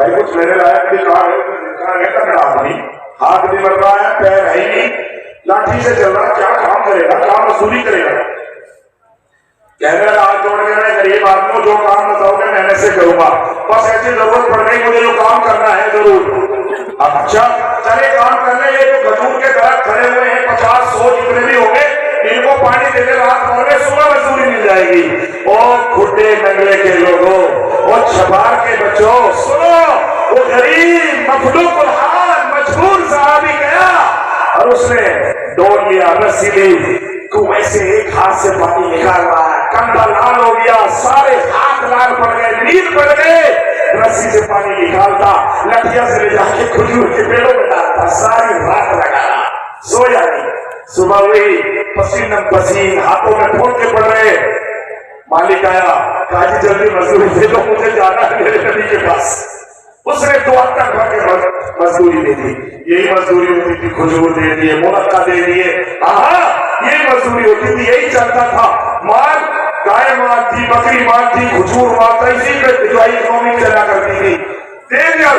بھائی کچھ میرے لائق بھی کہا ہے تکڑا آدمی، ہاتھ بھی بڑھ رہا ہے، پیر ہے ہی نہیں، لاٹھی سے چل رہا، کیا کام کرے گا، کیا مزدوری کرے گا؟ کہنے لگا ہاتھ جوڑ کے میں غریب آدمی جو کام بتاؤ گے میں سے کروں گا، بس ایسی ضرورت پڑ گئی مجھے جو کام کرنا ہے ضرور۔ اچھا چلے کام کرنے، یہ جو کھجور کے درخت کھڑے ہوئے ہیں 50-100 جتنے بھی ہوں گے، ان کو پانی دینے رات بھر میں صبح مزدوری مل جائے گی۔ اور کھٹے ننگلے کے لوگوں اور چھپار کے بچوں سنو، وہ غریب مفلوق الحال مجبور صحابی گیا اور اس نے ڈول لیا، رسی لی، کنویں سے ایک ہاتھ سے پانی نکال رہا ہے، کندھا لال ہو گیا، سارے ہاتھ لال پڑ گئے، نیل پڑ گئے، رسی سے پانی نکالتا، لٹھیا سے لے جا کے کھجور کے پیڑوں میں ڈالتا، ساری رات لگانا، سویا نہیں۔ صبح ہوئی پسینہ پسین، ہاتھوں میں پھوٹ کے پڑ رہے، مالک آیا، کہا جی جلدی مزدوری دے دو، مجھے جانا ہے میرے نبی کے پاس۔ اس نے 2 ہفتہ بھر کے مزدوری دے دی، یہی مزدوری ہوتی تھی، کھجور دے دیے، مرقع دے دیے، یہی مزدوری ہوتی تھی، یہی چلتا تھا۔ مال گائے مال تھی، بکری مال تھی، کھجور مال تھا، اسی پہ دعائی اکنامی چلا کرتی تھی۔ دے دیا،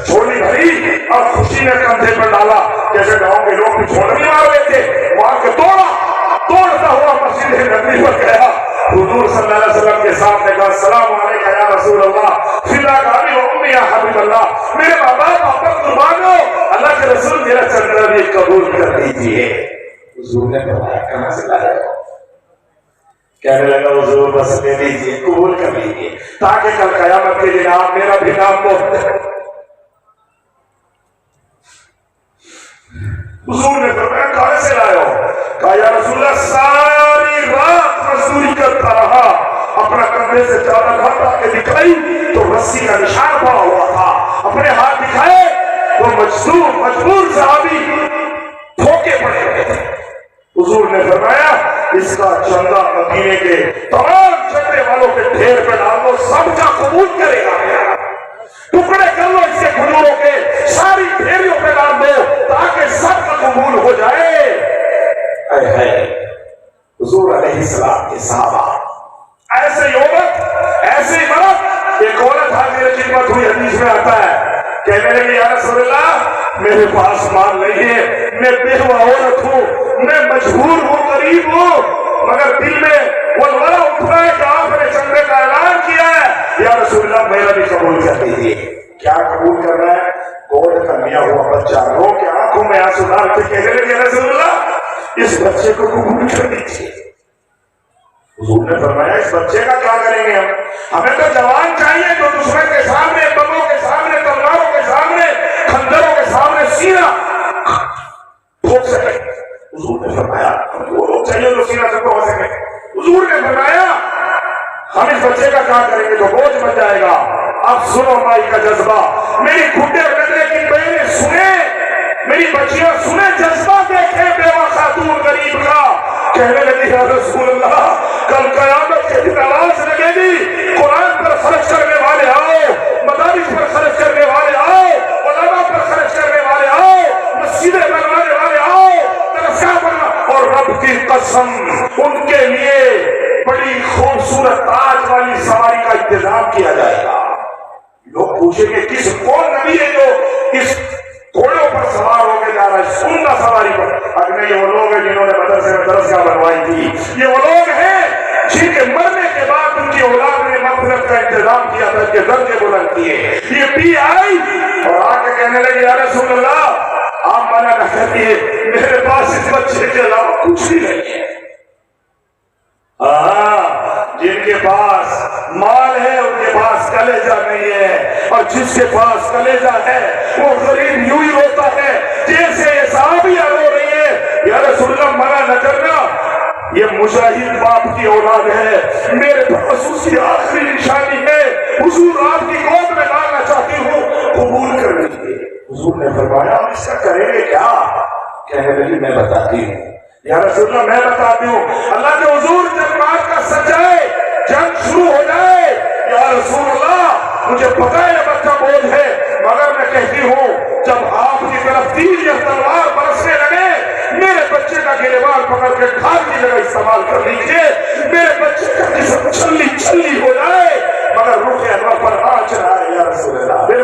چھوڑی بھری اور خوشی نے کندھے پر ڈالا، جیسے گاؤں کے لوگ بھی چھوڑ نہیں مار رہے تھے، وہاں کے توڑتا ہوا مسجد نبوی پر گیا، حضور صلی اللہ علیہ وسلم کے ساتھ نے کہا السلام علیکم یا رسول اللہ، فدا کاری و امی یا حبیب اللہ، میرے ماں باپ آپ پر قربان ہو، اللہ کے رسول میرا چندر بھی قبول کر دیجیے۔ حضور نے فرمایا کہاں سے لائے ہو؟ کہنے لگا حضور بس لے لیجیے، قبول کر لیجیے تاکہ کل قیامت کے دن آپ میرا بھی نام بولتے۔ حضور نے فرمایا کہاں سے لائے ہو؟ کہا یا رسول اللہ ساری رات مزدوری کرتا رہا، اپنا کندھے سے چادر ہٹا کے دکھائی تو رسی کا نشان پڑا ہوا تھا، اپنے ہاتھ دکھائے تو مجبور صحابی دھوکے پڑے ہوئے تھے۔ حضور نے فرمایا اس کا چندہ مدینے کے تمام چندے والوں کے ڈھیر پہ ڈال دو، سب کا قبول کرے گا میرا، ٹکڑے کر لو اس کے کھجوروں کے، ساری ڈھیریوں پہ ڈال دو تاکہ سب کا قبول ہو جائے۔ حضور علیہ السلام کے صحابہ ایسے ہی عورت، ایسے ہی مرد، ایک عورت حاضر خدمت ہوئی، حدیث میں آتا ہے، کہنے لگی یا رسول اللہ میرے پاس مال نہیں ہے، میں بیوہ عورت ہوں، میں مجبور ہوں، غریب ہوں، مگر دل میں ولولہ اٹھا ہے کہ آپ نے چندے کا اعلان کیا ہے، یا رسول اللہ میرا بھی قبول کر دیجیے۔ کیا قبول کر رہا ہے؟ گود کا لیا ہوا بچہ رو کے آنکھوں میں آنسو ڈال کے کہنے لگے رسول اللہ اس بچے کو قبول کر دیجیے۔ حضور نے فرمایا اس بچے کا کیا کریں گے ہمیں تو جوان چاہیے جو دشمن کے سامنے، بموں کے سامنے، تلواروں کے سامنے، خنجروں کے سامنے سینہ ٹھوک سکے۔ حضور نے فرمایا وہ لوگ چاہیے جو سینہ سے ٹھوک سکے۔ حضور نے فرمایا ہم اس بچے کا کیا کریں گے تو بوجھ بن جائے گا۔ اب سنو مائی کا جذبہ، میری کھٹے اور نگلے کی بہنیں سنیں، میری بچیاں سنیں، جذبہ دیکھیں بیوہ خاتون غریب کا۔ کہنے لگی یا رسول اللہ کل قیامت کے دن آواز لگے گی قرآن پر خرچ کرنے والے آؤ، مدارس پر خرچ کرنے والے آؤ، علماء پر خرچ کرنے والے آؤ، مسجدیں بنوانے والے آؤ، درسگاہ بنوا، اور رب کی قسم ان کے لیے بڑی خوبصورت تاج والی سواری کا انتظام کیا جائے گا۔ لوگ پوچھیں گے کس کون نبی ہے جو اس گھوڑوں پر سوار ہو کے جا رہا ہے، سننا سواری پر؟ اگلے یہ وہ لوگ ہیں جنہوں نے مدرسے میں درسگاہ بنوائی تھی، یہ وہ لوگ ہیں جن کے مرنے کے بعد ان کی اولاد نے مغفرت کا انتظام کیا تھا کہ درجے بلند کیے۔ یہ بھی آئی اور آ کے کہنے لگے یا رسول اللہ آپ منع نہ کریے، میرے پاس اس بچے کے علاوہ کچھ بھی نہیں ہے۔ جن کے پاس مال ہے ان کے پاس کلیجہ نہیں ہے، اور جس کے پاس کلیجہ ہے وہ غریب یوں ہی روتا ہے جیسے یہ صحابیہ رو رہی ہے۔ یا رسول اللہ منع نہ کرنا، یہ مجاہد باپ کی اولاد ہے، میرے پاس اس کی آخری نشانی ہے، حضور آپ کی گود میں ڈالنا چاہتی ہوں، قبول کر لیجیے۔ حضور نے فرمایا ہم اس کا کریں گے کیا؟ کہنے لگی میں بتاتی ہوں۔ یا رسول اللہ میں بتاتی ہوں۔ اللہ کے حضور جب بات کا سچ جائے، جنگ شروع ہو جائے، یا رسول اللہ مجھے پتا ہے یہ بچہ بوجھ ہے، مگر میں کہتی ہوں جب آپ کی طرف تیر یا تلوار برسنے لگے، میرے بچے کا گریبان پکڑ کے ڈھال کی جگہ استعمال کر لیجیے، میرے بچے کا جسم چھلی چھلی ہو جائے مگر روح انور پر آ چڑھائے۔ یا رسول اللہ میرے